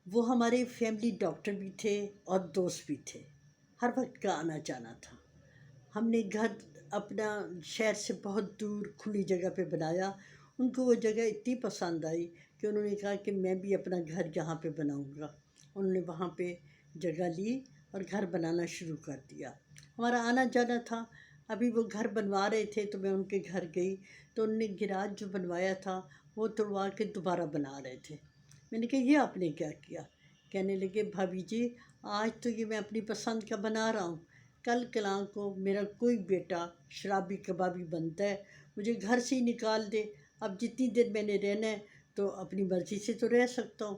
وہ ہمارے family doctor بھی تھے اور دوست بھی تھے، ہر وقت کا آنا جانا تھا۔ ہم نے گھر اپنا شہر سے بہت دور کھلی جگہ پہ بنایا۔ ان کو وہ جگہ اتنی پسند آئی کہ انہوں نے کہا کہ میں بھی اپنا گھر یہاں پہ بناؤں گا۔ انہوں نے وہاں پہ جگہ لی اور گھر بنانا شروع کر دیا۔ ہمارا آنا جانا تھا۔ ابھی وہ گھر بنوا رہے تھے تو میں ان کے گھر گئی تو انہوں نے گراج جو بنوایا تھا وہ توڑوا کے دوبارہ بنا رہے تھے۔ میں نے کہا یہ آپ نے کیا کیا؟ کہنے لگے بھابھی جی آج تو یہ میں اپنی پسند کا بنا رہا ہوں، کل کلاں کو میرا کوئی بیٹا شرابی کبابی بنتا ہے، مجھے گھر سے ہی نکال دے۔ اب جتنی دیر میں نے رہنا ہے تو اپنی مرضی سے تو رہ سکتا ہوں۔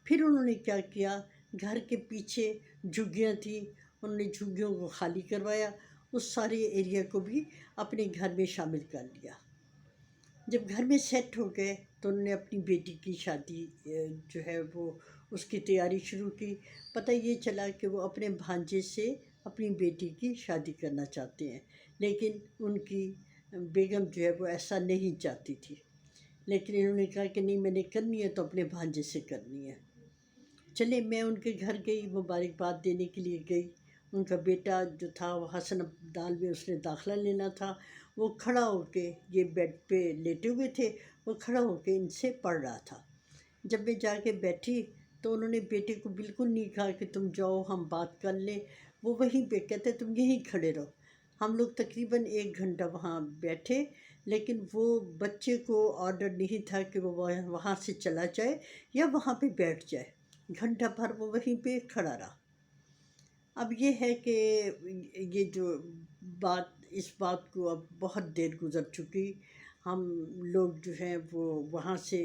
پھر انہوں نے کیا کیا، گھر کے پیچھے جھگیاں تھیں، انہوں نے جھگیوں کو خالی کروایا، اس سارے ایریا کو بھی اپنے گھر میں شامل کر لیا۔ جب گھر میں سیٹ ہو گئے تو انہوں نے اپنی بیٹی کی شادی جو ہے وہ اس کی تیاری شروع کی۔ پتہ یہ چلا کہ وہ اپنے بھانجے سے اپنی بیٹی کی شادی کرنا چاہتے ہیں، لیکن ان کی بیگم جو ہے وہ ایسا نہیں چاہتی تھی، لیکن انہوں نے کہا کہ نہیں میں نے کرنی ہے تو اپنے بھانجے سے کرنی ہے۔ چلے میں ان کے گھر گئی، مبارکباد دینے کے لیے گئی۔ ان کا بیٹا جو تھا وہ حسن ابدال میں اس نے داخلہ لینا تھا، وہ کھڑا ہو کے، یہ بیڈ پہ لیٹے ہوئے تھے، وہ کھڑا ہو کے ان سے پڑھ رہا تھا۔ جب میں جا کے بیٹھی تو انہوں نے بیٹے کو بالکل نہیں کہا کہ تم جاؤ ہم بات کر لیں، وہ وہیں پہ کہتے تم یہیں کھڑے رہو۔ ہم لوگ تقریباً 1 گھنٹہ وہاں بیٹھے، لیکن وہ بچے کو آرڈر نہیں تھا کہ وہ وہاں سے چلا جائے یا وہاں پہ بیٹھ جائے۔ گھنٹہ بھر وہ وہیں پہ کھڑا رہا۔ اب یہ ہے کہ یہ جو اس بات کو اب بہت دیر گزر چکی، ہم لوگ جو ہیں وہ وہاں سے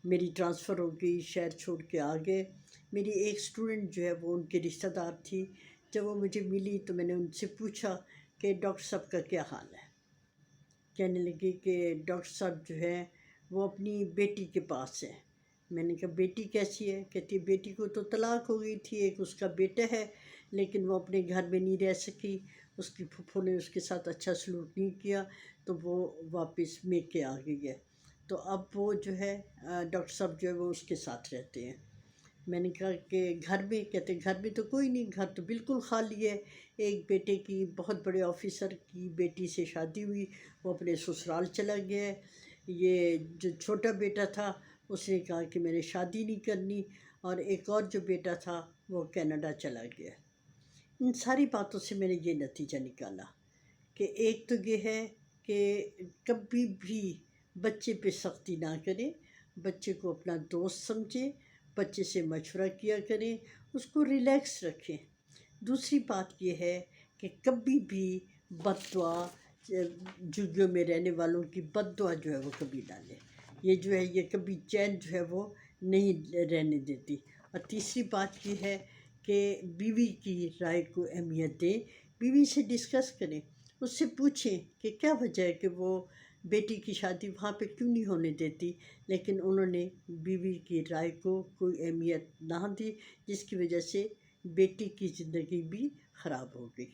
میری ٹرانسفر ہو گئی، شہر چھوڑ کے آ گئے۔ میری ایک اسٹوڈنٹ جو ہے وہ ان کے رشتہ دار تھی، جب وہ مجھے ملی تو میں نے ان سے پوچھا کہ ڈاکٹر صاحب کا کیا حال ہے؟ کہنے لگے کہ ڈاکٹر صاحب جو ہے وہ اپنی بیٹی کے پاس ہے۔ میں نے کہا بیٹی کیسی ہے؟ کہتی بیٹی کو تو طلاق ہو گئی تھی، ایک اس کا بیٹا ہے لیکن وہ اپنے گھر میں نہیں رہ سکی، اس کی پھپھو نے اس کے ساتھ اچھا سلوک نہیں کیا تو وہ واپس میکے آ گئی ہے، تو اب وہ جو ہے ڈاکٹر صاحب جو ہے وہ اس کے ساتھ رہتے ہیں۔ میں نے کہا کہ گھر میں؟ کہتے گھر میں تو کوئی نہیں، گھر تو بالکل خالی ہے، ایک بیٹے کی بہت بڑے آفیسر کی بیٹی سے شادی ہوئی، وہ اپنے سسرال چلا گیا ہے، یہ جو چھوٹا بیٹا تھا اس نے کہا کہ میں نے شادی نہیں کرنی، اور ایک اور جو بیٹا تھا وہ کینیڈا چلا گیا۔ ان ساری باتوں سے میں نے یہ نتیجہ نکالا کہ ایک تو یہ ہے کہ کبھی بھی بچے پہ سختی نہ کریں، بچے کو اپنا دوست سمجھیں، بچے سے مشورہ کیا کریں، اس کو ریلیکس رکھیں۔ دوسری بات یہ ہے کہ کبھی بھی بد دعا، جھگیوں میں رہنے والوں کی بد دعا جو ہے وہ کبھی نہ لیں، یہ جو ہے یہ کبھی چین جو ہے وہ نہیں رہنے دیتی۔ اور تیسری بات یہ ہے کہ بیوی کی رائے کو اہمیت دیں، بیوی سے ڈسکس کریں، اس سے پوچھیں کہ کیا وجہ ہے کہ وہ بیٹی کی شادی وہاں پہ کیوں نہیں ہونے دیتی، لیکن انہوں نے بیوی کی رائے کو کوئی اہمیت نہ دی، جس کی وجہ سے بیٹی کی زندگی بھی خراب ہو گئی۔